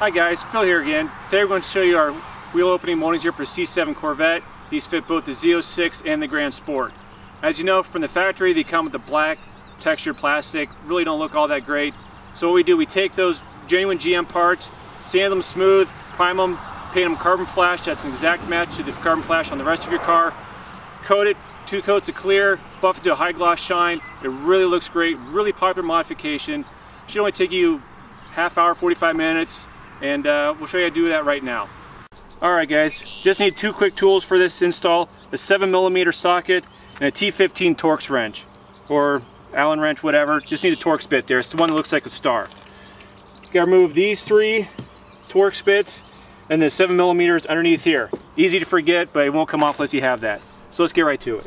Hi guys, Phil here again. Today we're going to show you our wheel opening moldings here for C7 Corvette. These fit both the Z06 and the Grand Sport. As you know from the factory, they come with the black textured plastic. Really don't look all that great. So what we do, we take those genuine GM parts, sand them smooth, prime them, paint them carbon flash. That's an exact match to the carbon flash on the rest of your car. Coat it, 2 coats of clear, buff it to a high gloss shine. It really looks great, really popular modification. Should only take you half hour, 45 minutes. And we'll show you how to do that right now. Alright guys, just need 2 quick tools for this install. A 7mm socket and a T15 Torx wrench. Or Allen wrench, whatever. Just need a Torx bit there. It's the one that looks like a star. You gotta remove these 3 Torx bits and the 7mm underneath here. Easy to forget, but it won't come off unless you have that. So let's get right to it.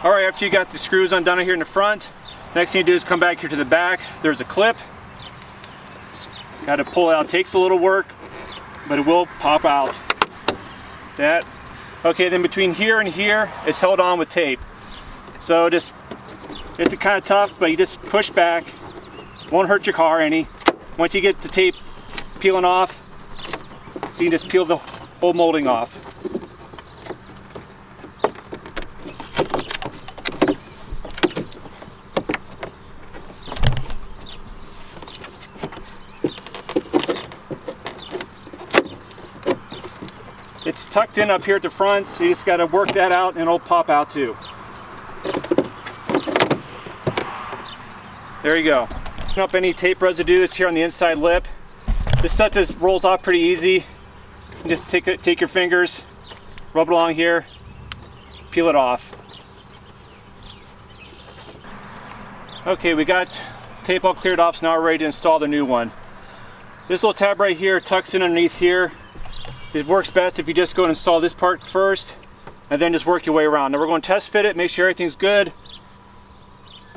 Alright, after you got the screws undone here in the front, next thing you do is come back here to the back. There's a clip. Got to pull it out. It takes a little work, but it will pop out. That. Okay, then between here and here, it's held on with tape. So it's kind of tough, but you just push back. Won't hurt your car any. Once you get the tape peeling off, so you can just peel the whole molding off. It's tucked in up here at the front, so you just got to work that out and it'll pop out too. There you go. Clean up any tape residue that's here on the inside lip. This stuff just rolls off pretty easy. You just take your fingers, rub it along here, peel it off. Okay, we got the tape all cleared off, so now we're ready to install the new one. This little tab right here tucks in underneath here. It works best if you just go and install this part first and then just work your way around. Now we're going to test fit it, make sure everything's good.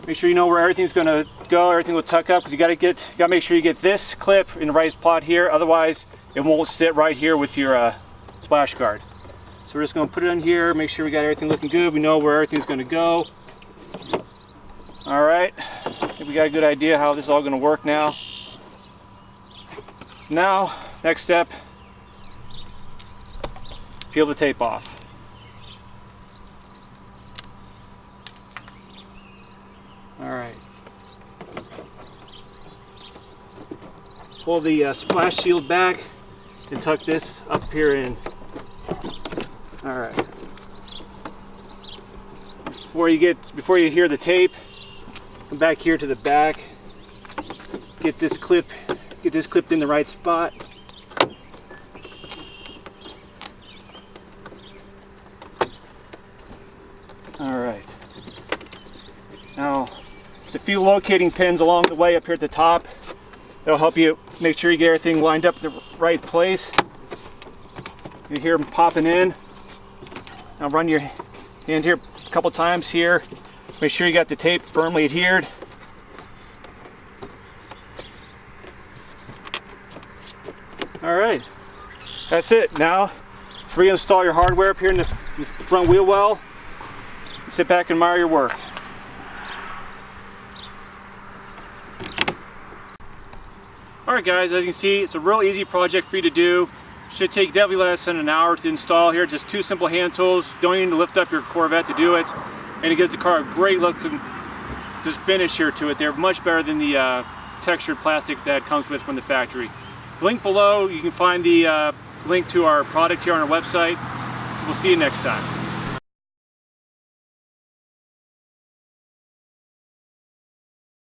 Make sure you know where everything's going to go, everything will tuck up, because you got to make sure you get this clip in the right spot here, otherwise it won't sit right here with your splash guard. So we're just going to put it in here, make sure we got everything looking good, we know where everything's going to go. Alright, I think we got a good idea how this is all going to work now. So now, next step, peel the tape off. Alright. Pull the splash shield back and tuck this up here in. Alright. Before you hear the tape, come back here to the back. Get this clipped in the right spot. Alright, now there's a few locating pins along the way up here at the top. That'll help you make sure you get everything lined up in the right place. You hear them popping in. Now run your hand here a couple times here. Make sure you got the tape firmly adhered. Alright, that's it. Now reinstall your hardware up here in the front wheel well. Sit back and admire your work. Alright. Alright guys, as you can see, it's a real easy project for you to do. Should take definitely less than an hour to install here. Just 2 simple hand tools. Don't even need to lift up your Corvette to do it. And it gives the car a great look and just finish here to it. They're much better than the textured plastic that comes with from the factory. Link below, you can find the link to our product here on our website. We'll see you next time.